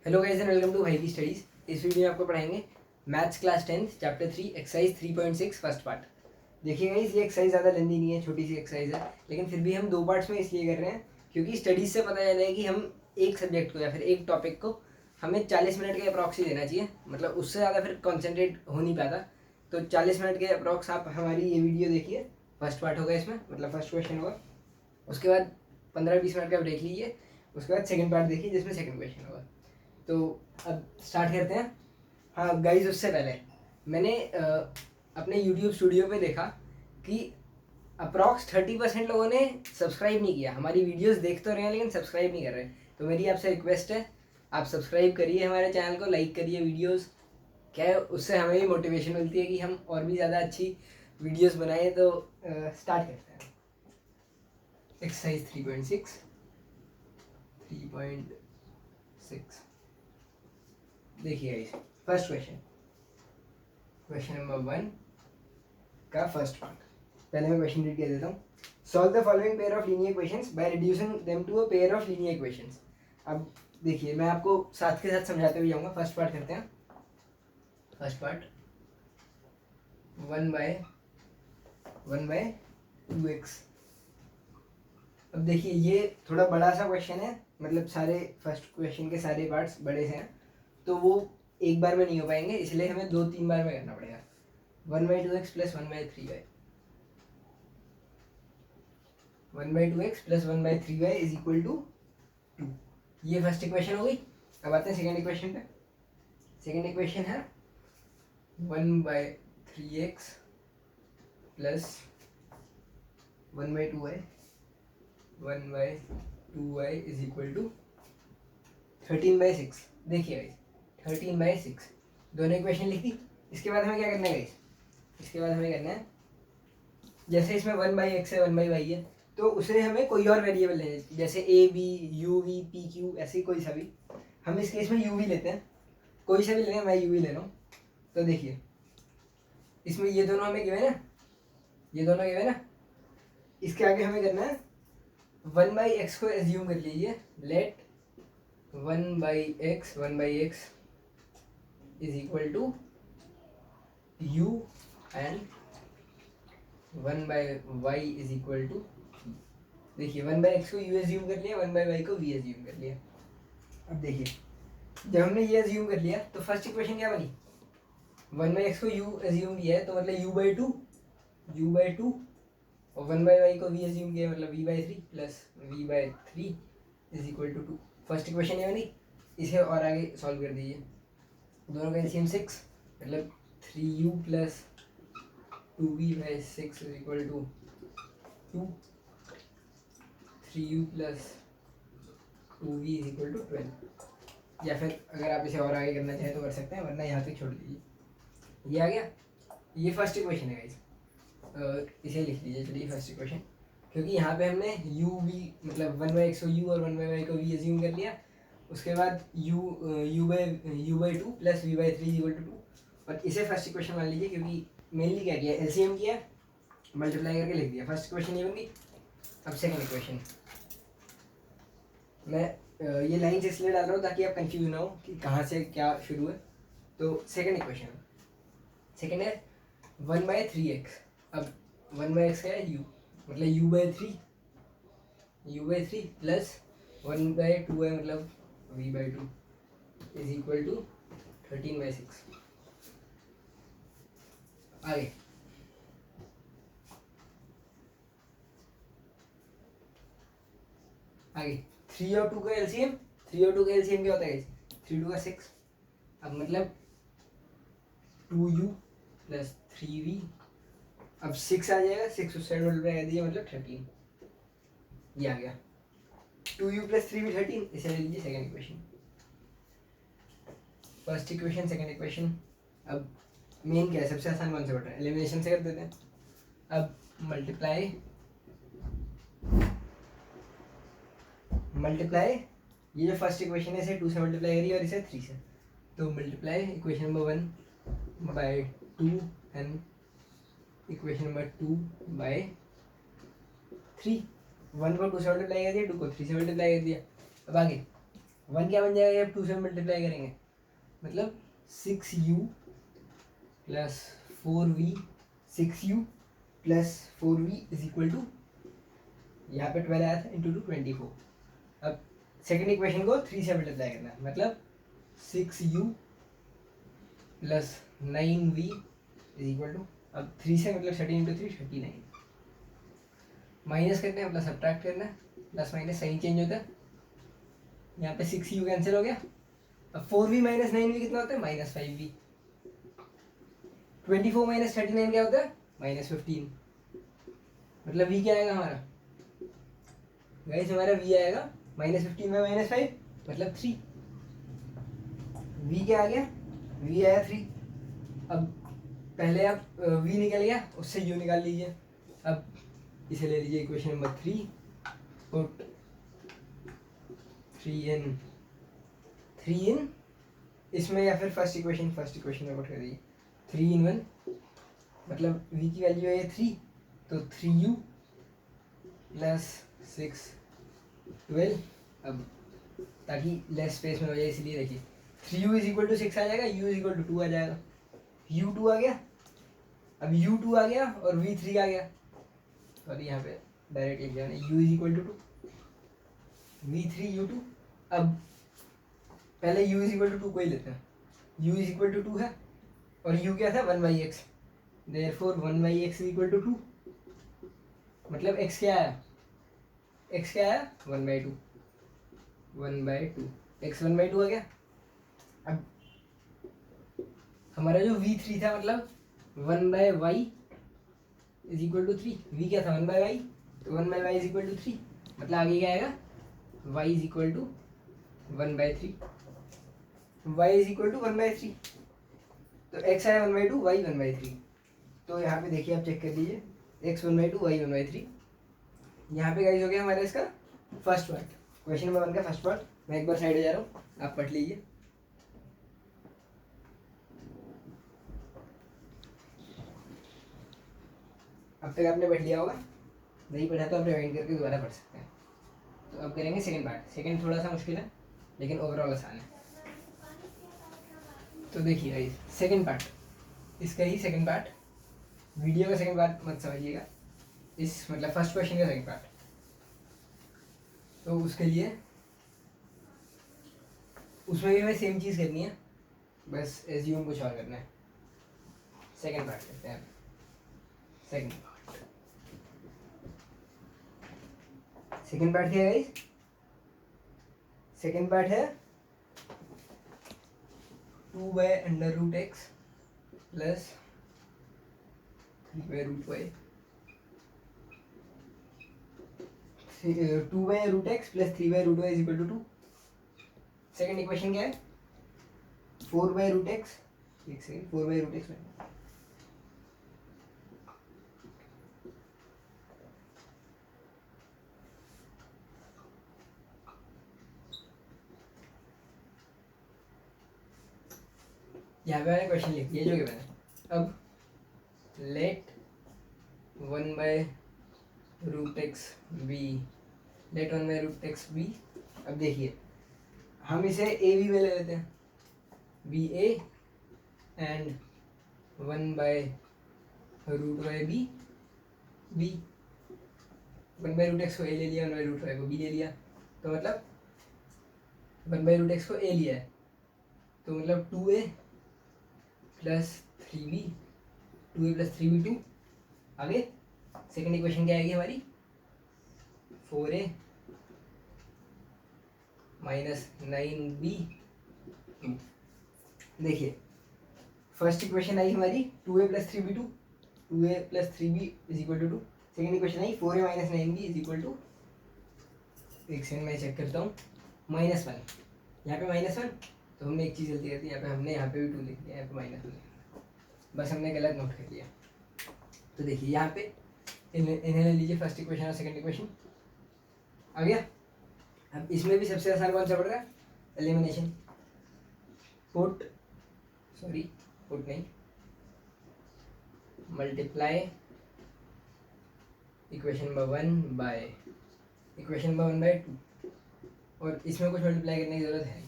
Hello guys and welcome to भाई की studies. इस वीडियो में आपको पढ़ाएंगे maths class 10 chapter 3 exercise 3.6 first part. देखिए गाइस, ये एक्सरसाइज ज़्यादा लेंदी नहीं है, छोटी सी एक्सरसाइज है, लेकिन फिर भी हम दो पार्ट्स में इसलिए कर रहे हैं क्योंकि स्टडीज़ से पता चला है कि हम एक सब्जेक्ट को या फिर एक टॉपिक को हमें 40 मिनट के अप्रॉक्स ही देना चाहिए। मतलब उससे ज़्यादा फिर कॉन्सेंट्रेट हो नहीं पाता। तो 40 मिनट के अप्रॉक्स आप हमारी ये वीडियो देखिए। फर्स्ट पार्ट होगा इसमें, मतलब फर्स्ट क्वेश्चन होगा। उसके बाद 15-20 मिनट का ब्रेक लीजिए। उसके बाद सेकंड पार्ट देखिए जिसमें सेकंड क्वेश्चन होगा। तो अब स्टार्ट करते हैं। हाँ गाइज, उससे पहले मैंने अपने यूट्यूब स्टूडियो पे देखा कि अप्रॉक्स 30% लोगों ने सब्सक्राइब नहीं किया। हमारी वीडियोस देख तो रहे हैं लेकिन सब्सक्राइब नहीं कर रहे। तो मेरी आपसे रिक्वेस्ट है, आप सब्सक्राइब करिए हमारे चैनल को, लाइक करिए वीडियोस। क्या है, उससे हमें भी मोटिवेशन मिलती है कि हम और भी ज़्यादा अच्छी वीडियोस बनाएं। तो स्टार्ट करते हैं। एक्सरसाइज 3.6 देखिए guys, first question, question number 1 का फर्स्ट पार्ट। पहले मैं क्वेश्चन रीड कर देता हूँ। Solve the following pair of linear equations by reducing them to a pair of linear equations. अब देखिए, मैं आपको साथ के साथ समझाते हुए जाऊँगा। फर्स्ट पार्ट करते हैं। First part 1/2x। अब देखिए, ये थोड़ा बड़ा सा क्वेश्चन है, मतलब सारे फर्स्ट क्वेश्चन के सारे पार्ट्स बड़े से हैं, तो वो एक बार में नहीं हो पाएंगे, इसलिए हमें 2-3 बार में करना पड़ेगा। 1/2x plus 1/3y, 1/2x plus 1/3y is equal to 2। ये फर्स्ट इक्वेशन हो गई। अब आते हैं सेकेंड इक्वेशन पे। सेकेंड इक्वेशन है 1/3x plus 1/2y, 1/2y is equal to 13/6। देखिए गाइस, 13/6 दोनों इक्वेशन लिख दी। इसके बाद हमें क्या करना है गाइस? इसके बाद हमें करना है, जैसे इसमें 1/x है 1/y है, तो उसे हमें कोई और वेरिएबल लेना है, जैसे A B U V P Q, ऐसे कोई सा भी। हम इस केस में यू वी लेते हैं, कोई सा भी लें, मैं यू वी ले रहा हूँ। तो देखिए, इसमें ये दोनों हमें गिवन है, ये दोनों गिवन है। इसके आगे हमें करना है 1/x को एज्यूम कर लीजिए। Let 1/x is equal to U and 1/y is equal to. देखिए, 1/x को u एज्यूम कर लिया, 1/y को v एज्यूम कर लिया। अब देखिए, जब हमने ये एज्यूम कर लिया तो फर्स्ट इक्वेशन क्या बनी? 1/x को u एज्यूम किया है तो मतलब u/2 और 1/y को v एज्यूम किया मतलब v/3 plus v/3 is equal to 2। First equation ये बनी। इसे और आगे सॉल्व कर दीजिए। दोनों का एलसीएम 6, मतलब 3u plus 2v/6 is equal to 2। 3u plus 2v is equal to 12। या फिर अगर आप इसे और आगे करना चाहें तो कर सकते हैं, वरना यहाँ तक छोड़ दीजिए। ये आ गया, ये फर्स्ट इक्वेशन है गाइस। इसे लिख लीजिए चलिए फर्स्ट इक्वेशन, क्योंकि यहाँ पे हमने u v मतलब 1/x को u और 1/y को v एज्यूम कर लिया। उसके बाद u/2 plus v/3 is equal to 2, और इसे फर्स्ट इक्वेशन मान लीजिए, क्योंकि मेनली क्या किया, एलसीएम किया, मल्टीप्लाई करके लिख दिया। फर्स्ट इक्वेशन ये बन गई। अब सेकंड इक्वेशन, मैं ये लाइन्स इसलिए डाल रहा हूँ ताकि आप कंफ्यूज ना हो कि कहाँ से क्या शुरू है। तो सेकंड इक्वेशन, सेकंड है 1/3x। अब 1/x क्या है? u, मतलब u/3 प्लस 1/2 है मतलब v/2 इज इक्वल टू 13/6। आगे आगे 3 और 2 का एलसीएम, 3 और 2 का एलसीएम क्या होता है? 3 2 का 6। अब मतलब 2u प्लस 3v। अब 6 आ जाएगा, 6 उस साइड मल्टीप्लाई कर दिया मतलब 13। ये आ गया 2u प्लस 3v 13। इसे ले लीजिए second equation. First equation second equation. अब मेन क्या है, सबसे आसान कौन सा बटन है? एलिमिनेशन से कर देते हैं। अब मल्टीप्लाई ये जो फर्स्ट इक्वेशन है इसे 2 से मल्टीप्लाई करिए और इसे 3 से। तो multiply equation number 1/2 and equation number 2/3। 1 को 2 से मल्टीप्लाई कर दिया, 2 को 3 से मल्टीप्लाई कर दिया। अब आगे वन क्या बन जाएगा जब 2 से मल्टीप्लाई करेंगे, मतलब 6u plus 4v, 6u plus 4v is equal to, यहाँ पे 12 आया था, इंटू 2 24। अब सेकेंड इक्वेशन को 3 से मल्टीप्लाई करना है, मतलब 6u plus 9v is equal to, अब 3 से मतलब 13 इंटू 3 39, माइनस करना है मतलब सब्ट्रैक्ट करना है, प्लस माइनस साइन चेंज होता है, यहाँ पे 6u कैंसिल हो गया। अब 4v माइनस 9v कितना होता है, माइनस 5v। 24 माइनस 39 क्या होता है, माइनस 15, मतलब v क्या आएगा हमारा गाइस, हमारा v आएगा माइनस 15 में माइनस 5 मतलब 3। v क्या आ गया, v आया 3। अब पहले आप v निकल गया, उससे u निकाल लीजिए। अब इसे ले लीजिए इक्वेशन नंबर 3, पुट 3 इन इसमें, या फिर फर्स्ट इक्वेशन में पुट कर दीजिए 3 in 1, मतलब v की वैल्यू है 3, तो 3u प्लस 6 12। अब ताकि लेस स्पेस में हो जाए इसलिए देखिए 3u इज इक्वल टू 6 आ जाएगा, u इज इक्वल टू 2 आ जाएगा, u2 आ गया। अब u2 आ गया और v3 आ गया, सॉरी यहाँ पे डायरेक्ट लिख जाना, u is equal to 2, v3 u2। अब पहले u इज इक्वल टू 2 को ही लेते हैं, u इज इक्वल टू 2 है और u क्या था 1/x, therefore 1/x is equal to 2, मतलब x क्या आया, x क्या आया 1/2, 1/2, x 1/2 आ गया। अब हमारा जो v3 था मतलब 1/y is equal to 3, v क्या था 1/y, तो 1/y इज इक्वल टू 3, मतलब आगे क्या आएगा y is equal to 1/3, y is equal to 1/3, तो x आया 1/2, y 1/3। तो यहाँ पे देखिए आप चेक कर लीजिए, x 1/2, y 1/3। यहाँ पे गाइस हो गया हमारा इसका फर्स्ट पार्ट, क्वेश्चन नंबर 1 का फर्स्ट पार्ट। मैं एक बार साइड हो जा रहा हूँ, आप पढ़ लीजिए। अब तक आपने पढ़ लिया होगा, नहीं पढ़ा तो आप रिवाइंड करके दोबारा पढ़ सकते हैं। तो अब करेंगे सेकंड पार्ट। सेकंड थोड़ा सा मुश्किल है लेकिन ओवरऑल आसान है। तो देखिए गाइस सेकंड पार्ट, इसका ही सेकंड पार्ट, वीडियो का सेकंड पार्ट मत समझिएगा, इस मतलब फर्स्ट क्वेश्चन का सेकंड पार्ट। तो उसके लिए उसमें भी हमें सेम चीज़ करनी है, बस एज्यूम कुछ और करना है। सेकंड पार्ट करते हैं। सेकंड पार्ट क्या है गाइस, सेकंड पार्ट है 2/√x plus 3/√y, 2/√x plus 3/√y is equal to 2। Second equation क्या है 4/√x, एक सेकंड 4/√x में यहाँ पे मैंने क्वेश्चन लिख दिया जो कि मैंने, अब late 1/√x B, late 1/√x B. अब देखिए हम इसे ए बी में ले लेते हैं, be A and 1/√y B, be 1/√x को ए ले लिया, 1/√y को बी ले लिया, तो मतलब 1/√x को ए लिया है, तो मतलब 2a plus 3b, 2a plus 3b 2। आगे सेकंड इक्वेशन क्या आएगी हमारी 4a माइनस 9b 2। देखिए फर्स्ट इक्वेशन आई हमारी 2a plus 3b 2, 2a plus 3b is equal to 2। Second equation I 4a minus 9b is equal to, एक second मैं check करता हूँ, -1। यहाँ पे -1, तो हमने एक चीज़ गलती कर दी, यहाँ पे हमने यहाँ पे भी 2 लिख दिया, यहाँ पे -1, बस हमने गलत नोट कर लिया। तो देखिए यहाँ पे इन्हें ले लीजिए, फर्स्ट इक्वेशन और सेकंड इक्वेशन आ गया। अब इसमें भी सबसे आसान कौन सा पड़ रहा है, एलिमिनेशन। पुट नहीं, multiply equation number 1 by equation number 1/2 और इसमें कुछ मल्टीप्लाई करने की ज़रूरत है नहीं।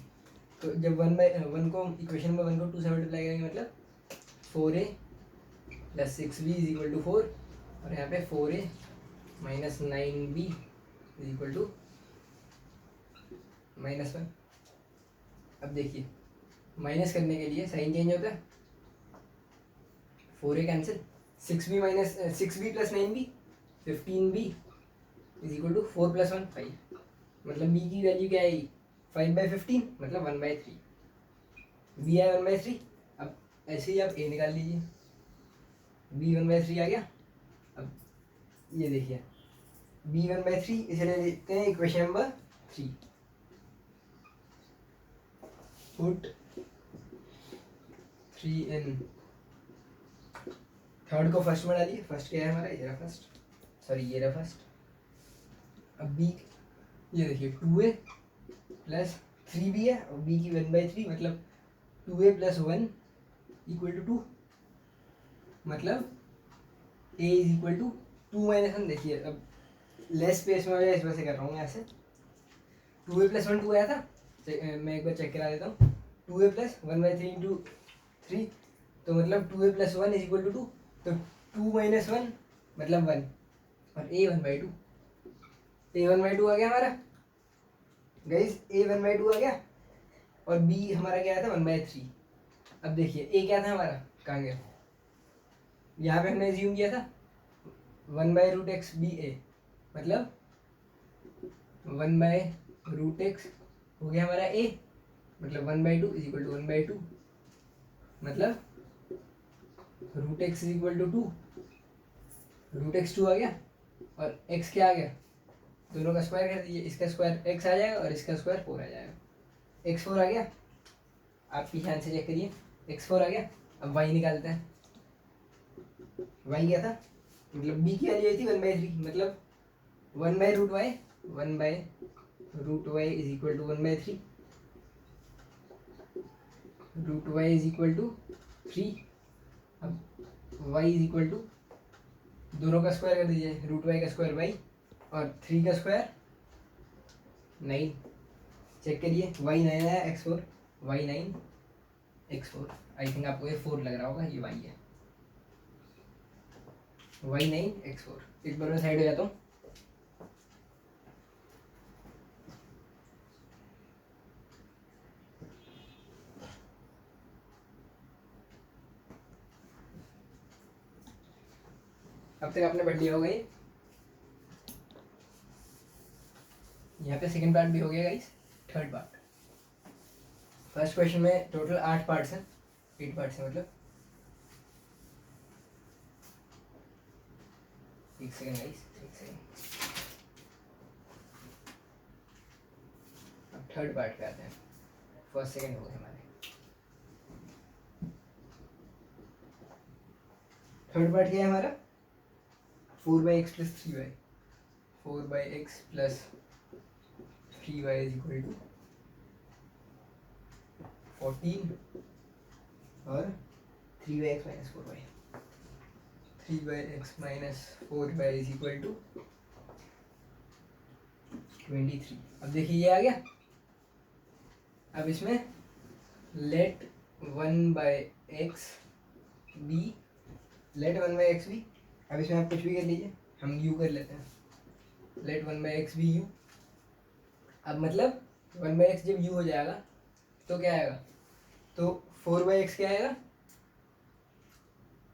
तो जब 1/1 को इक्वेशन नंबर 1 को 2 से मल्टीप्लाई करेंगे मतलब 4a + 6b = 4 और यहाँ पे 4a - 9b = -1। अब देखिए माइनस करने के लिए साइन चेंज होता है, 4a cancel, 6b + 9b 15b = 4 + 1 5। मतलब b की वैल्यू क्या आएगी 5/15 मतलब 1/3। b आया 1/3। अब ऐसे ही आप a निकाल लीजिए, b 1/3 आ गया। अब ये देखिए b 1/3 इसे ले लेते हैं इक्वेशन नंबर 3। पुट 3 इन, थर्ड को फर्स्ट में डालिए। फर्स्ट क्या है हमारा, ये रहा फर्स्ट, सॉरी ये रहा फर्स्ट। अब b ये देखिए 2a + 3b है और b की 1/3 मतलब 2a + 1 = 2 मतलब a = 2 - 1। देखिए अब लेस स्पेस में हो जाए इस वजह से कर रहा हूँ मैं ऐसे। 2a + 1 2 आया था, मैं एक बार चेक करा देता हूँ। 2a + 1/3 × 3 तो मतलब 2a + 1 = 2 तो 2 - 1 मतलब 1 और a 1/2, a 1/2 आ गया हमारा गाइस, a 1/2 आ गया और b हमारा क्या आया था 1/3। अब देखिए a क्या था हमारा, कहाँ गया, यहाँ पे हमने एज्यूम किया था 1/√x ba मतलब 1/√x हो गया हमारा a मतलब 1/2 = 1/2 मतलब √x = 2, √x 2 आ गया और x क्या आ गया, दोनों का स्क्वायर कर दीजिए, इसका स्क्वायर x आ जाएगा और इसका स्क्वायर 4 आ जाएगा। x 4 आ गया, आप ध्यान से चेक करिए, x 4 आ गया। अब y निकालते हैं, y क्या था मतलब b की वैल्यू आई थी 1/3 मतलब 1/√y 1/√y = 1/3, √y = 3। अब y = दोनों का स्क्वायर कर दीजिए, √y का स्क्वायर y और 3 का स्क्वायर 9। चेक करिए y 9 आया, x 4 y 9 x 4। I think आपको ये 4 लग रहा होगा, ये y है, y 9 x 4। एक बार मैं साइड हो जाता हूँ। अब तक आपने पढ़ लिया होगा ये, यहाँ पे सेकंड पार्ट भी हो गया guys. Third part, first question में टोटल 8 पार्ट्स हैं, 8 पार्ट्स हैं मतलब। एक सेकंड गाइस, एक सेकंड। अब थर्ड पार्ट पे आते हैं, फर्स्ट सेकंड हो गए हमारे। थर्ड पार्ट क्या है हमारा, 4/x + 3y, 4/x + 3y = 14 और 3/x - 4y, 3/x - 4y = 23। अब देखिए ये आ गया। अब इसमें late 1/x b, late 1/x b, अब इसमें आप कुछ भी कर लीजिए, हम u कर लेते हैं, लेट 1/x b u। अब मतलब 1/x जब u हो जाएगा तो क्या आएगा, तो 4/x क्या आएगा,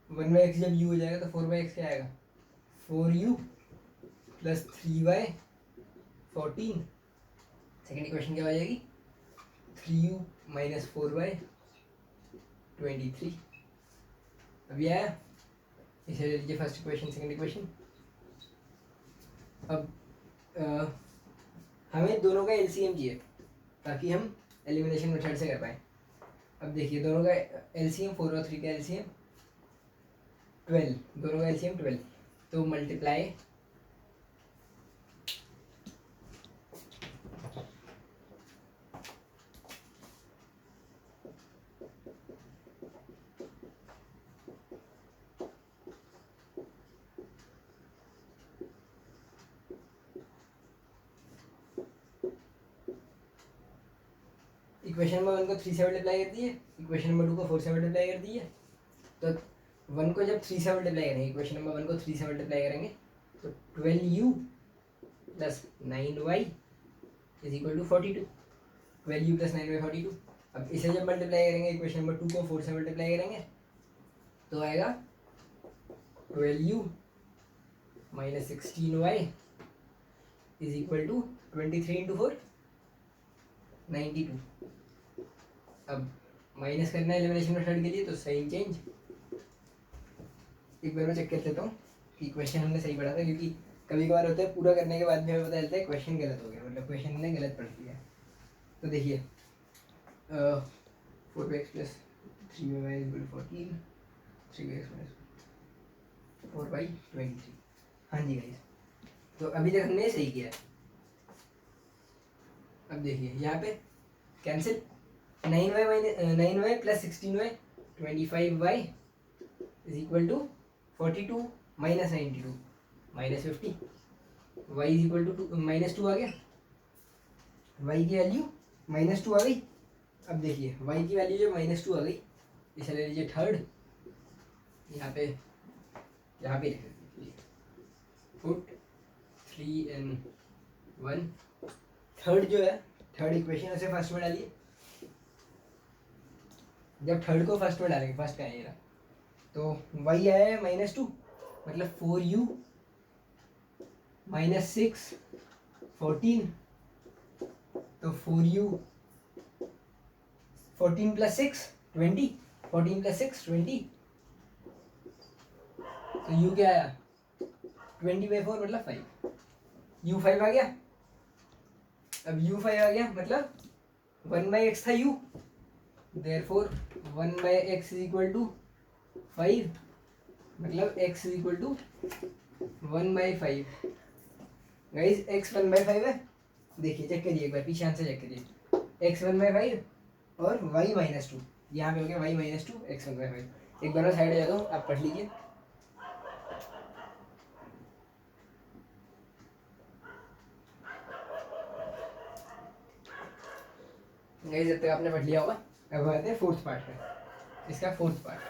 1/x जब u हो जाएगा तो 4/x क्या आएगा, 4u + 3y 14। सेकेंड इक्वेशन क्या हो जाएगी, 3u - 4y 23। अभी आया, इसे ले लीजिए फर्स्ट इक्वेशन, सेकेंड इक्वेशन। अब हमें दोनों का एलसीएम चाहिए ताकि हम एलिमिनेशन मेथड से कर पाए। अब देखिए दोनों का एलसीएम 4 और 3 का एलसीएम 12, दोनों का एलसीएम 12 तो मल्टीप्लाई इक्वेशन नंबर 1 को 3 से मल्टीप्लाई कर दिए, इक्वेशन नंबर 2 को 4 से मल्टीप्लाई कर दिए। तो 1 को जब 3 से मल्टीप्लाई करेंगे, इक्वेशन नंबर 1 को 3 से मल्टीप्लाई करेंगे तो 12u plus 9y is equal to 42। 12u plus 9y 42। अब इसे जब मल्टीप्लाई करेंगे, इक्वेशन नंबर 2 को 4 से मल्टीप्लाई करेंगे तो आएगा 12u minus 16y is equal to 23 into 4 92। अब माइनस करना है एलिमिनेशन मेथड के लिए तो साइन चेंज। एक बार मैं चेक कर लेता हूँ कि क्वेश्चन हमने सही पढ़ा था, क्योंकि कभी कभार होता है पूरा करने के बाद भी हमें पता चलता है क्वेश्चन गलत हो गया, मतलब क्वेश्चन हमने गलत पढ़ लिया। तो देखिए 4x plus 3y is equal to 14, 3x minus 4y 23। हाँ जी गाइस, तो अभी तक हमने सही किया है। अब देखिए यहाँ पे cancel, 9y plus 16y 25y is equal to 42 minus 92 minus 50, y is equal to -2 आ गया, y की वैल्यू -2 आ गई। अब देखिए y की वैल्यू जो -2 आ गई, इसे ले लीजिए थर्ड, यहाँ पे लिख दीजिए पुट 3 and 1। थर्ड जो है, थर्ड इक्वेशन उसे फर्स्ट में डालिए। जब थर्ड को फर्स्ट में डालेंगे, फर्स्ट का आएगा तो y आया है -2, मतलब 4u माइनस 6 14, तो 4u 14 प्लस 6 20, 14 प्लस 6 20, तो u क्या आया 20/4 मतलब 5, u 5 आ गया। अब u 5 आ गया मतलब 1/x था u, therefore 1/x is equal to 5, मतलब x is equal to 1/5। Guys x 1/5 है, देखिए चेक करिए एक बार, पीछे आंसर चेक करिए, x 1/5 और y -2, यहाँ पे हो गया y -2 x 1/5। एक बार मैं साइड हो जाता हूँ, आप पढ़ लीजिए। गाइस जब तक आपने पढ़ लिया होगा, अब आते हैं फोर्थ पार्ट पे, इसका फोर्थ पार्ट।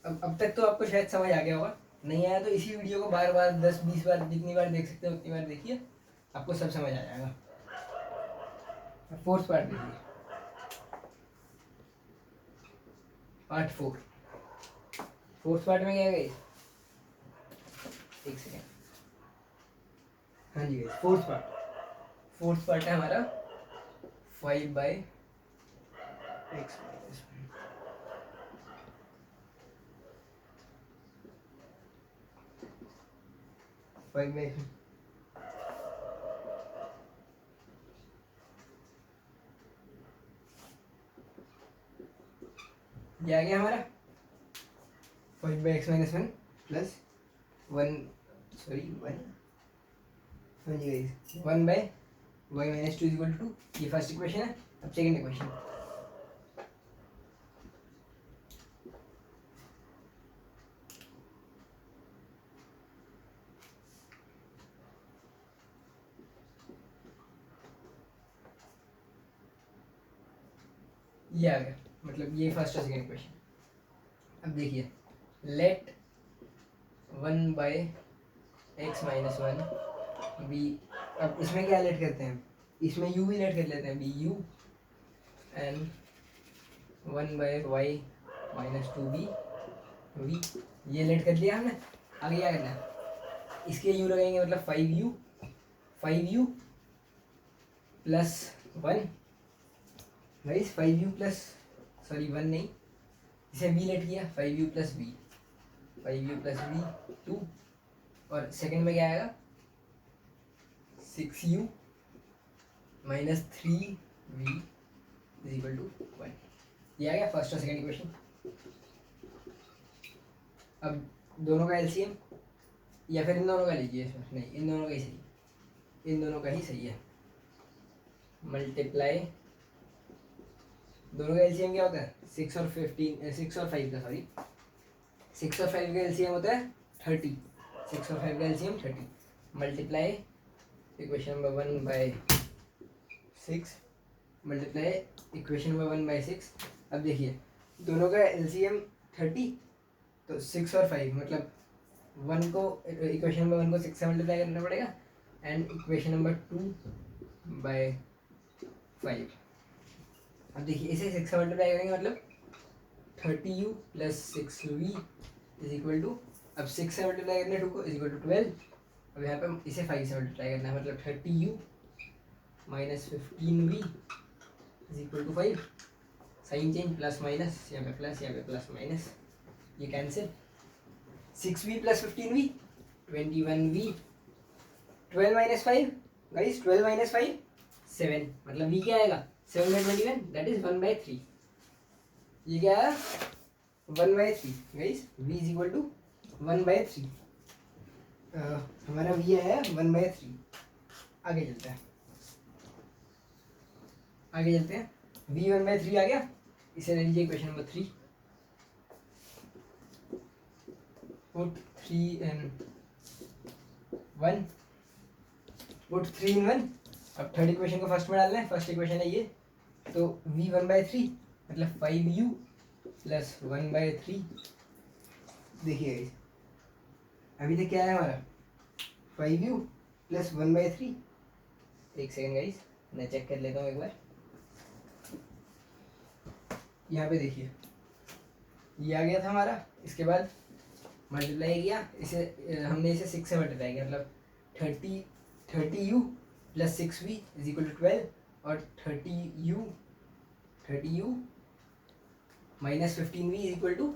अब तक तो आपको शायद समझ आ गया होगा, नहीं आया तो इसी वीडियो को बार बार 10-20 बार जितनी बार देख सकते हो उतनी बार देखिए, आपको सब समझ आ जाएगा। फोर्थ पार्ट देखिए, पार्ट 4। फोर्थ पार्ट में क्या है, एक सेकेंड, हाँ जी गाइस फोर्थ पार्ट है हमारा 5/x माइनस 5 में ये आ गया हमारा 5/x माइनस 1 प्लस 1, सॉरी 1, हाँ जी guys 1/y minus 2 is equal to 2, ये फर्स्ट इक्वेशन है। अब सेकंड इक्वेशन, ये आ गया, मतलब ये फर्स्ट और सेकंड इक्वेशन। अब देखिए लेट 1/x माइनस 1 बी, अब इसमें क्या लेट करते हैं, इसमें u भी लेट कर लेते हैं, be U and 1/y minus 2 be V, ये लेट कर लिया हमने। आगे क्या करना है, इसके u लगाएंगे मतलब 5u plus 1, guys 5u plus, sorry 1 नहीं, इसे v लेट किया, 5u plus v, 5u plus v 2, और सेकंड में क्या आएगा 6u minus 3v is equal to 1। ये आ गया फर्स्ट और सेकंड इक्वेशन। अब दोनों का एलसीएम, या फिर इन दोनों का लीजिए, इसमें नहीं, इन दोनों का ही सही, इन दोनों का ही सही है। मल्टीप्लाई, दोनों का एलसीएम क्या होता है 6 और 5 का, सॉरी 6 और 5 का एलसीएम होता है 30, 6 और 5 का LCM 30, multiply equation number 1/6 multiply equation number 1/6। अब देखिए दोनों का एलसीएम 30, तो 6 और 5 मतलब वन को इक्वेशन नंबर 1 को 6 से मल्टीप्लाई करना पड़ेगा एंड इक्वेशन नंबर 2/5। अब देखिए इसे 6 से मल्टीप्लाई करेंगे मतलब 30u + 6v is equal to, अब 6 से मल्टीप्लाई करने 2 को इज इक्वल टू 12। अब यहाँ पे इसे 5 से मल्टीप्लाई करना है मतलब 30u - 15v is equal to 5। Sign change plus minus, यहाँ पे प्लस यहाँ पे प्लस माइनस, ये cancel. 6v + 15v 21v, 12 - 5 guys, 12 - 5 7, मतलब v क्या आएगा 7/21 दैट इज 1/3। ये क्या है 1/3 guys, v is equal to 1/3। हमारा v आया 1/3। आगे चलते हैं, v 1/3 आ गया। इसे ले लीजिए equation number 3, put 3 in 1, put 3 in 1। अब थर्ड इक्वेशन को फर्स्ट में डालना है, फर्स्ट इक्वेशन है ये, तो v 1/3 मतलब 5u + 1/3। देखिए अभी तक क्या है हमारा 5u + 1/3। एक सेकेंड गाइस, मैं चेक कर लेता हूँ एक बार। यहाँ पे देखिए ये आ गया था हमारा, इसके बाद मल्टीप्लाई किया इसे, हमने इसे 6 से मल्टीप्लाई किया मतलब 30u + 6v is equal to 12 और 30u - 15v is equal to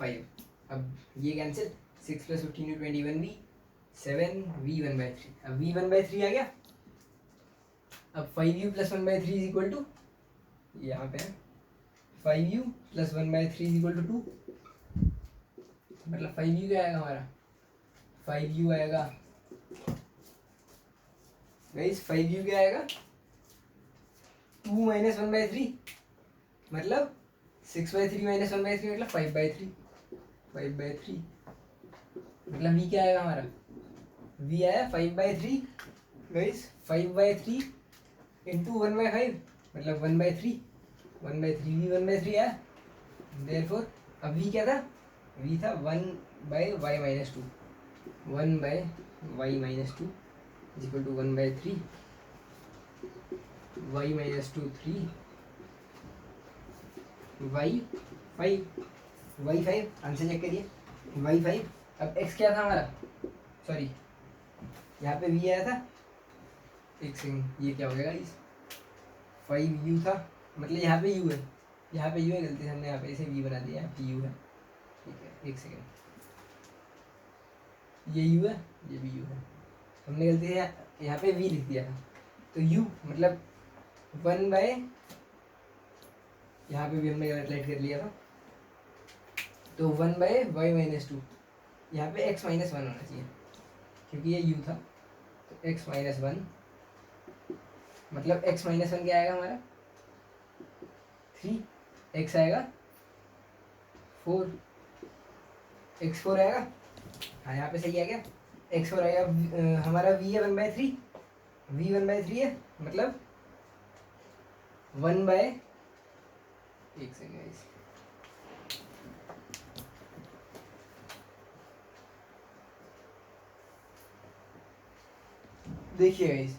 5। अब ये कैंसिल, 6 + 15 21v, 7v 1/3। अब v 1/3 आ गया। अब 5u + 1/3 इज इक्वल टू, यहाँ पे 5u + 1/3 इज इक्वल टू 2, मतलब 5u क्या आएगा हमारा 5u आएगा गाइस, 5u क्या आएगा 2 - 1/3 मतलब 6/3 - 1/3 मतलब 5/3 मतलब v क्या आएगा हमारा, v आया 5/3 गाइस, 5/3 इंटू 1/5 मतलब 1/3 v 1/3 आया। देयरफॉर अब v क्या था, v था 1/y - 2, 1/y - 2 is equal to 1/3 y - 2 3 y5 answer check करिए y5। अब x क्या था हमारा, सॉरी यहाँ पे v आया था, एक सेकंड ये क्या हो गया गाइस 5u था मतलब यहाँ पे u है, यहाँ पे u है, गलती से हमने यहाँ पे इसे v बना दिया, यहाँ पे u है, ठीक है एक सेकंड, ये u है ये भी u है, हमने गलती से यहाँ पे v लिख दिया था, तो u मतलब 1/, यहाँ पे भी हमने गलत राइट कर लिया था, तो 1/y - 2, यहाँ पे x - 1 होना चाहिए क्योंकि ये u था, तो x - 1 मतलब x - 1 क्या आएगा हमारा 3, x आएगा 4, x4 आएगा, हाँ यहाँ पे सही आ गया, x4 आएगा। हमारा v है 1/3, v 1/3 है मतलब 1/, एक सेकेंड, देखिए गाइस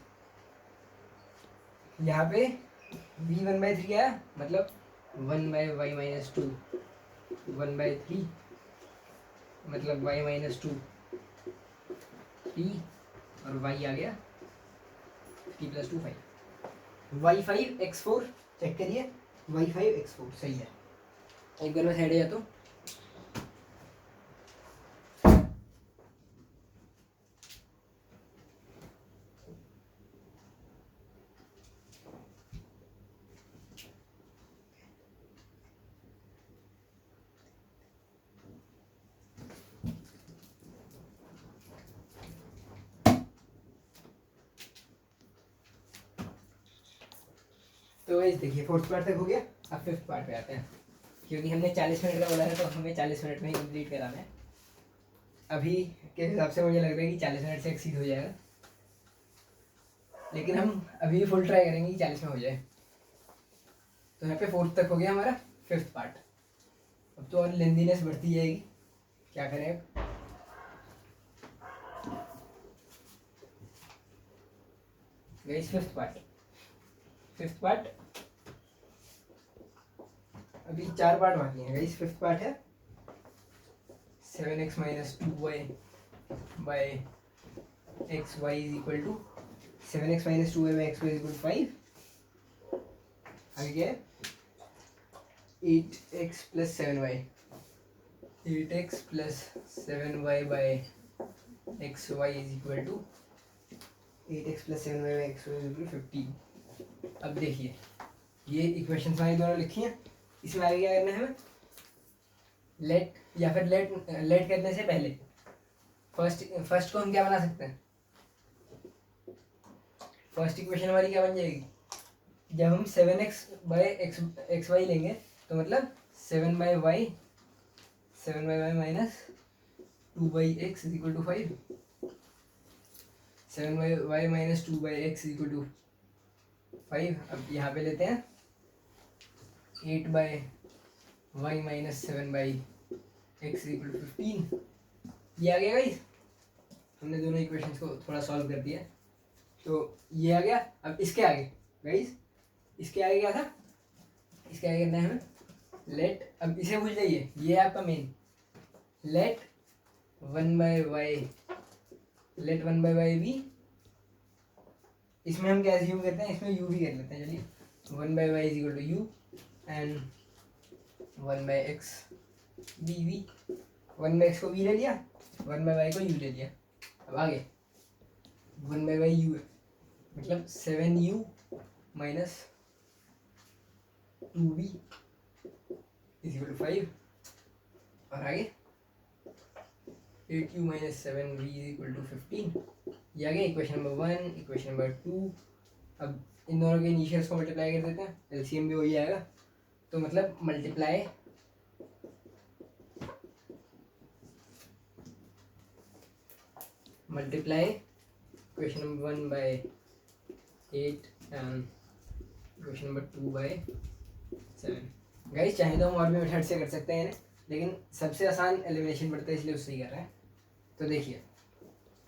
यहाँ पे v 1/3 आया मतलब 1/y - 2, 1/3 मतलब y - 2 3 और y आ गया 3 + 2 5, y5 x4 चेक करिए, y5 x4 सही है। एक बार मैं साइड जाता हूँ, तो गाइस देखिए फोर्थ पार्ट तक हो गया। अब फिफ्थ पार्ट पे आते हैं, क्योंकि हमने 40 मिनट का बोला है तो हमें 40 मिनट में ही कंप्लीट कराना है। अभी के हिसाब से मुझे लग रहा है कि 40 मिनट से एक्सीड हो जाएगा। लेकिन हम अभी फुल ट्राई करेंगे कि 40 में हो जाए। तो यहाँ पे 4th तक हो गया हमारा 5th पार्ट। अब तो और लेंथीनेस बढ़ती जाएगी, क्या करें अब। गाइस 5th पार्ट अभी 4 पार्ट बाकी हैं गाइस। 5th पार्ट है 7x minus 2y by X Y is equal to 7x minus 2y by X Y is equal to 5। आगे क्या है 8x plus 7y 8x plus 7y by X Y is equal to 8x plus 7y by X Y is equal to 15। अब देखिए ये equation हमारी दोनों लिखी हैं। इसमें आगे क्या करना है हमें, लेट या फिर लेट करने से पहले फर्स्ट को हम क्या बना सकते हैं। फर्स्ट इक्वेशन हमारी क्या बन जाएगी, जब हम 7x बाई एक्स वाई लेंगे तो मतलब 7 by Y minus 2 by X is equal to 5। 7 by Y minus 2 by X is equal to 5। अब यहाँ पे लेते हैं 8 by Y minus 7 by X is equal to 15। ये आ गया गाइस, हमने दोनों इक्वेशंस को थोड़ा सॉल्व कर दिया। तो ये आ गया। अब इसके आगे गाइस, इसके आगे क्या था, इसके आगे करना है हमें लेट, अब इसे भूल जाइए, ये आपका मेन लेट 1 बाई वाई भी। इसमें हम क्या एज्यूम करते हैं, इसमें यू भी कर लेते हैं। चलिए 1 by Y is equal to U and 1 by X V 1 by X को वी ले लिया, 1 बाई वाई को यू ले लिया। अब आगे 1 बाई वाई यू मतलब 7u minus 2v is equal to 5। और आगे 8u minus 7v is equal to 15। ये आ गया इक्वेशन नंबर 1। इक्वेशन नंबर 2, अब इन दोनों के इनिशियल्स को मल्टीप्लाई कर देते हैं, एलसीएम भी वही आएगा। तो मतलब multiply equation number 1 by 8 and equation number 2 by 7। Guys चाहे तो हम और भी मेथड से कर सकते हैं, लेकिन सबसे आसान एलिमिनेशन पड़ता है इसलिए उससे ही कर रहे हैं। तो देखिए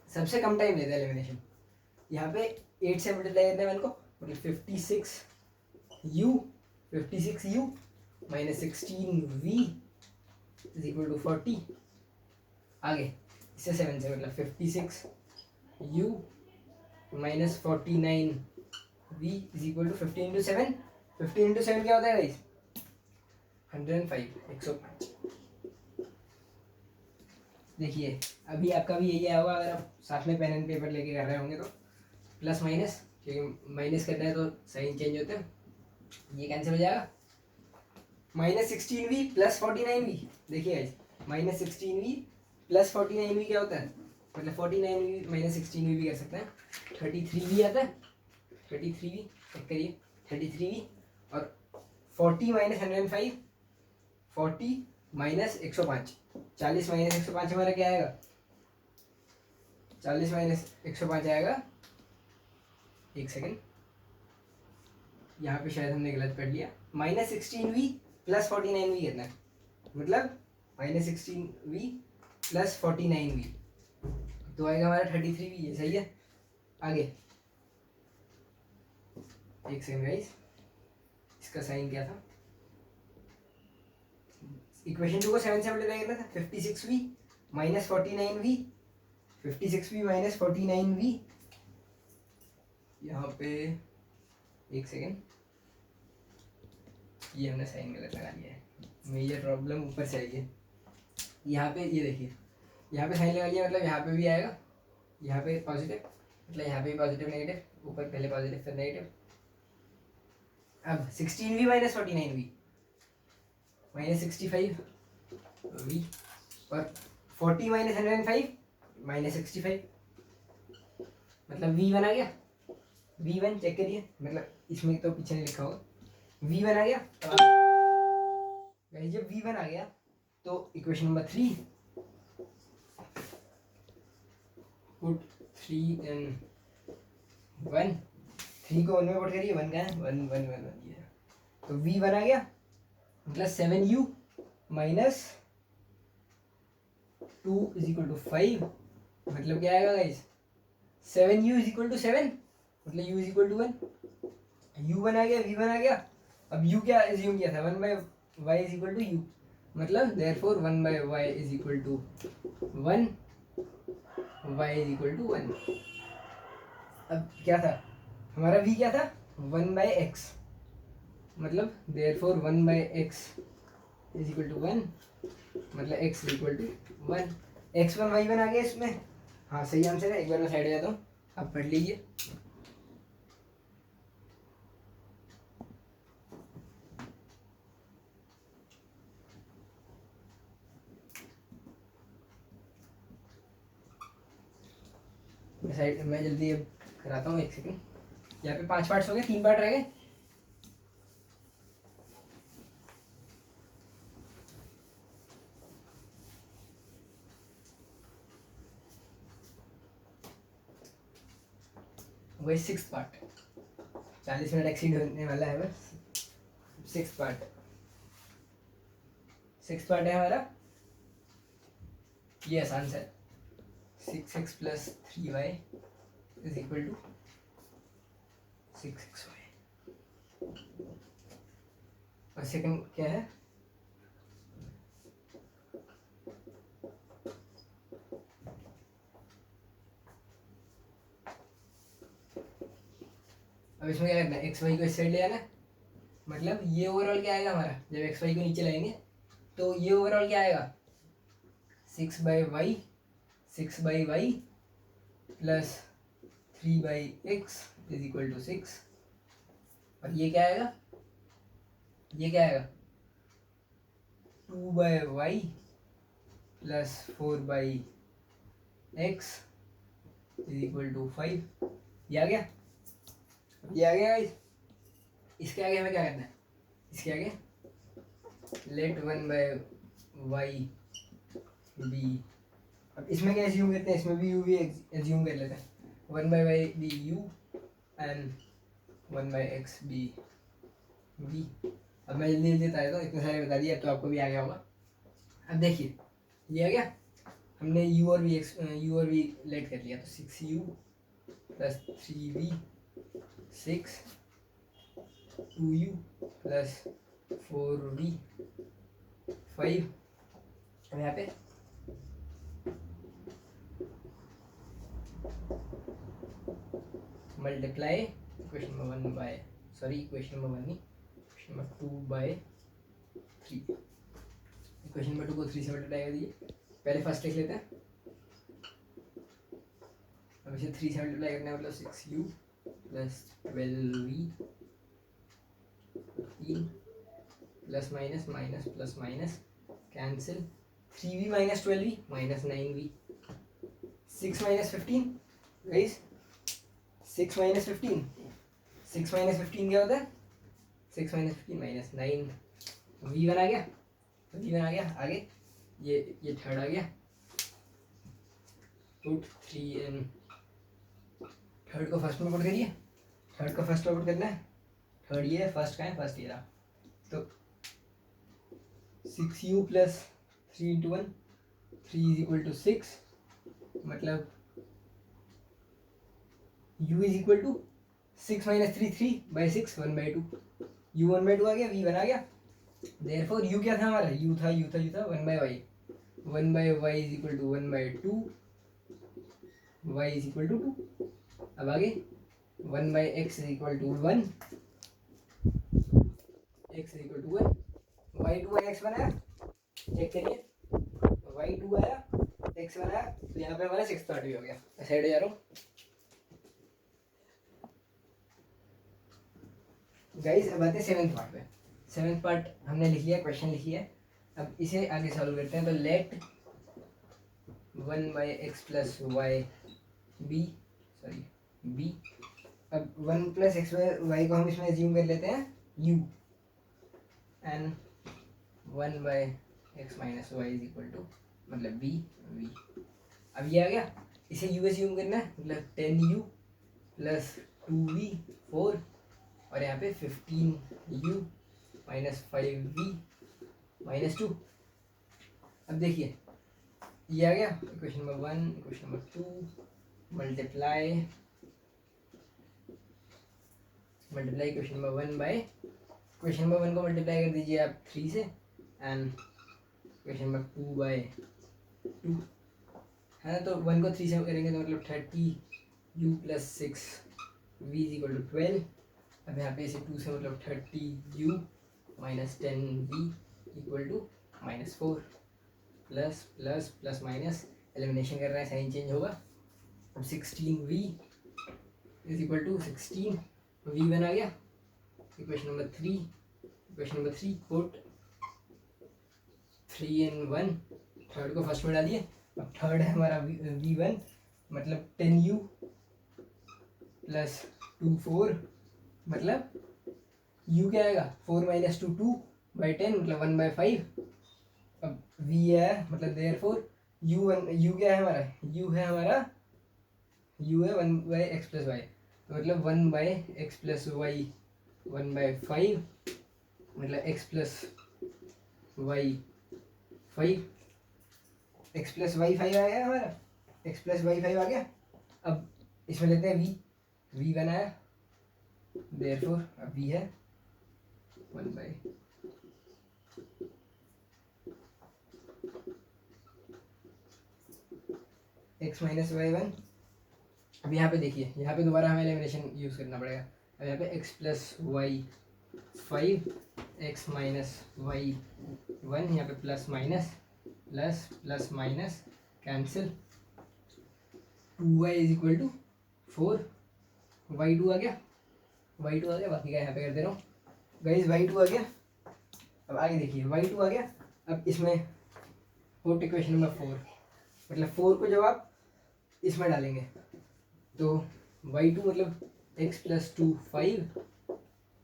सबसे कम टाइम लेता है एलिमिनेशन। यहाँ पे 8 से मल्टीप्लाई करते हैं इनको, मतलब 56u minus 16v is equal to 40। आगे इससे 7 से मतलब 56u minus 49v is equal to 15 into 7। 15 into 7 क्या होता है गाइस 105, 105। देखिए अभी आपका भी यही आया होगा अगर आप साथ में पेन एंड पेपर लेके कर रहे होंगे तो प्लस माइनस, क्योंकि माइनस करना है तो साइन चेंज होते हैं, ये कैंसिल हो जाएगा। माइनस 16v प्लस 49v, देखिए guys minus 16v plus 49v क्या होता है, मतलब 49v माइनस 16v भी कर सकते हैं। 33v आता है, 33v चेक करिए 33v और 40 माइनस 105, 40 माइनस 105, 40 माइनस 105 हमारा क्या आएगा, 40 माइनस 105 आएगा, एक सेकेंड यहाँ पे शायद हमने गलत कर लिया, माइनस 16v प्लस 49v करना है, मतलब माइनस 16v प्लस 49v तो आएगा हमारा 33v। ये सही है। आगे एक सेकेंड गाइस, इसका साइन क्या था, इक्वेशन 2 को 7 से मल्टीप्लाई करना था, 56v minus 49v, 56v minus 49v। यहाँ पे एक सेकेंड, ये हमने साइन गलत लगा लिया है, मेजर प्रॉब्लम ऊपर से आई है। यहाँ पे ये देखिए, यहाँ पे साइन लगा लिया मतलब यहाँ पे भी आएगा, यहाँ पे पॉजिटिव मतलब यहाँ पे भी पॉजिटिव नेगेटिव, ऊपर पहले पॉजिटिव फिर नेगेटिव। अब 16v minus 49v minus 65v और 40 माइनस 105 माइनस 65, मतलब v1 आ गया। v1 चेक करिए, मतलब इसमें तो पीछे नहीं लिखा होगा, v1 आ गया। जब v1 आ गया तो इक्वेशन नंबर 3 पुट 3 in 1 3 को 1 में पुट करिए, 1 का है 1 1 1 1 ये, तो v1 आ गया plus 7u minus 2 is equal to 5, मतलब क्या आएगा guys 7u is equal to 7, मतलब u is equal to 1, u1 आ गया, v1 आ गया। अब u क्या एज्यूम किया था 1 by y is equal to u, मतलब therefore 1 by y is equal to 1, y is equal to 1। अब क्या था हमारा v क्या था 1 बाय x, मतलब therefore 1 by x is equal to 1, मतलब x is equal to 1, x1 y1 आ गया इसमें। हाँ सही आंसर है। एक बार मैं साइड जाता हूँ, आप पढ़ लीजिए। मैं जल्दी अब कराता हूँ, 1 सेकंड। यहाँ पे 5 पार्ट्स हो गए, 3 पार्ट रह गए। वही 6th पार्ट, 40 मिनट एक्सीड होने वाला है बस। 6th पार्ट है हमारा, yes answer 6x plus 3y is equal to 6xy। और सेकंड क्या है, अब इसमें क्या करना है, एक्स वाई को इस साइड ले आना, मतलब ये ओवरऑल क्या आएगा हमारा, जब एक्स वाई को नीचे लाएंगे तो ये ओवरऑल क्या आएगा 6 by Y plus 3 by X is equal to 6। और ये क्या आएगा 2 by Y plus 4 by X is equal to 5। ये आ गया गाइस। इसके आगे हमें क्या करना है, इसके आगे लेट 1 बाय वाई बी, अब इसमें क्या एज्यूम करते हैं, इसमें भी यू भी एज्यूम कर लेते हैं, 1 by Y be U and 1 by X be B. अब मैं जल्दी जल्दी बता देता हूँ, इतने सारे बता दिए, अब तो आपको भी आ गया होगा। अब देखिए ये आ गया, हमने u और v लेट कर लिया, तो 6u plus 3v 6 2u plus 4v 5। अब यहाँ पे multiply equation number 1 by, sorry equation number 1 नहीं, equation number 2 by 3। Equation number 2 को 3 से मल्टीप्लाई कर दिए, पहले फर्स्ट लिख लेते हैं। अब इसे 3 से मल्टीप्लाई करना है, मतलब 6u plus 12v 3 plus minus minus plus minus cancel, 3v minus 12v minus 9v, 6 minus 15 guys, 6 minus 15 क्या होता है, 6 माइनस 15 माइनस 9, v1 आ गया, आगे ये थर्ड आ गया, पुट 3 इन, थर्ड को फर्स्ट में पुट करिए, थर्ड को फर्स्ट में पुट करना है, थर्ड ये है, फर्स्ट का है, फर्स्ट ये रहा, तो 6u plus 3 into 1 3 is equal to 6, मतलब u is equal to 6 minus 3 by 6 1/2, u 1/2 आ गया, v1 आ गया, देयरफॉर u क्या था हमारा, u था 1 by Y, 1 by Y is equal to 1/2, y is equal to 2। अब आगे 1 by X is equal to 1, x is equal to 1, y2 by X बनाया, चेक करिए y2 आया x बनाया, तो यहाँ पे हमारा 6th पार्ट भी हो गया। साइड जा रहा हूँ गाइस, अब आते हैं 7th पार्ट पे। 7th पार्ट हमने लिख लिया, क्वेश्चन लिख लिया, अब इसे आगे सॉल्व करते हैं। तो let 1 by x plus Y be, अब 1 प्लस एक्स वाई को हम इसमें एज्यूम कर लेते हैं u, and 1 by x minus y is equal to, मतलब b v। अब ये आ गया, इसे u एज्यूम करना है, मतलब 10u प्लस 2v 4 और यहाँ पे 15u माइनस 5v माइनस 2। अब देखिए ये आ गया equation number 1, equation number 2 multiply equation number 1 by equation number 1 को मल्टीप्लाई कर दीजिए आप 3 से एंड इक्वेशन नंबर 2 बाय 2 है ना। तो 1 को 3 से करेंगे तो मतलब 30u plus 6v is equal to 12। अब यहाँ पे इसे 2 से मतलब 30u minus 10v equal to minus 4 plus plus plus minus elimination कर रहा है, साइन चेंज होगा। अब 16v is equal to 16v बना गया। Equation number 3 put 3 in 1, third को फर्स्ट में डालिए। अब थर्ड है हमारा v1 मतलब 10u प्लस 2 4 मतलब u क्या आएगा 4 माइनस 2 2 बाई 10 मतलब 1 बाई 5। अब v है मतलब देयरफॉर u क्या है हमारा u है 1 बाई एक्स प्लस वाई, तो मतलब 1 by x plus y 1 by 5 मतलब x plus y 5, x plus y 5 आ गया हमारा, एक्स प्लस वाई 5 आ गया। अब इसमें लेते हैं v बनाया देयरफॉर अब v है 1 बाई एक्स माइनस वाई 1। अब यहाँ पे देखिए यहाँ पे दोबारा हमें एलिमिनेशन यूज़ करना पड़ेगा। अब यहाँ पे x plus y 5 x minus y 1, यहाँ पे plus plus minus cancel 2y is equal to 4, y2 आ गया बाकी का यहाँ पे कर दे रहा हूँ गाइस, y2 आ गया। अब आगे देखिए y2 आ गया। अब इसमें पुट इक्वेशन नंबर 4 मतलब 4 को जब आप इसमें डालेंगे तो y2 मतलब x प्लस 2 5,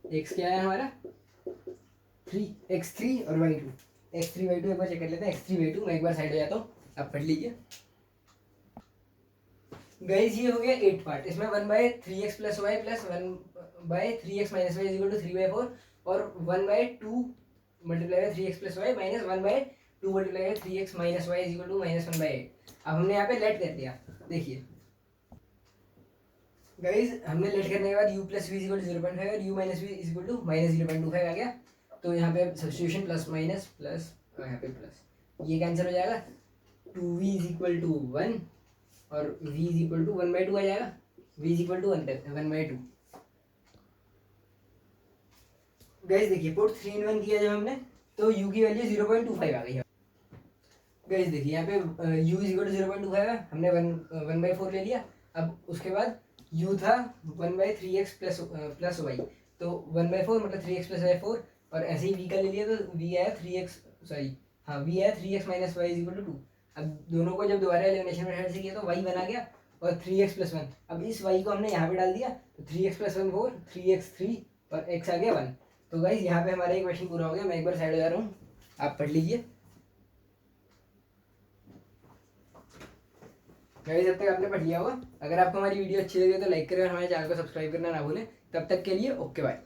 x क्या है हमारा 3, x3 और y2 x3 y2 एक बार चेक कर लेते हैं। x3 y2 मैं एक बार साइड हो जाता हूँ, आप पढ़ लीजिए गाइस। ये हो गया 8 पार्ट। इसमें 1 by 3x plus y plus 1 by 3x minus y is equal to 3 by 4 और 1 by 2 multiply by 3x plus y minus 1 by 2 multiply by 3x minus y is equal to minus 1 by 8। अब हमने यहाँ पे late कर दिया। देखिए guys हमने late करने के बाद u plus v is equal to 0.5 और u minus v is equal to minus 0.25 आ गया। तो यहाँ पे सब्स्टिट्यूशन प्लस माइनस प्लस यहाँ पे प्लस, ये कैंसिल हो जाएगा। 2v इज इक्वल टू 1 और v is equal to 1 by 2 आ जाएगा। v is equal to 1 by 2। Guys देखिए पुट 3 in 1 किया जब हमने तो u की वैल्यू 0.25 आ गई है। गाइस देखिए यहाँ पे u इज इक्वल टू 0.25 है, हमने 1 बाई 4 ले लिया। अब उसके बाद u था 1 बाई 3x प्लस वाई, तो 1 बाई 4 मतलब 3x प्लस वाई 4 और ऐसे ही v का ले लिया तो v आया 3x minus y is equal to 2। अब दोनों को जब दोबारा एलिमिनेशन मेथड से किया तो y बना गया और 3x प्लस 1। अब इस y को हमने यहाँ पे डाल दिया तो 3x प्लस 1 4, 3x 3 और x आ गया 1। तो गाइस यहाँ पे हमारा इक्वेशन पूरा हो गया। मैं एक बार साइड हो जा रहा हूँ, आप पढ़ लीजिए गाइस। जब तक आपने पढ़ लिया होगा, अगर आपको हमारी वीडियो अच्छी लगी तो लाइक करें और हमारे चैनल को सब्सक्राइब करना ना भूलें। तब तक के लिए ओके बाय।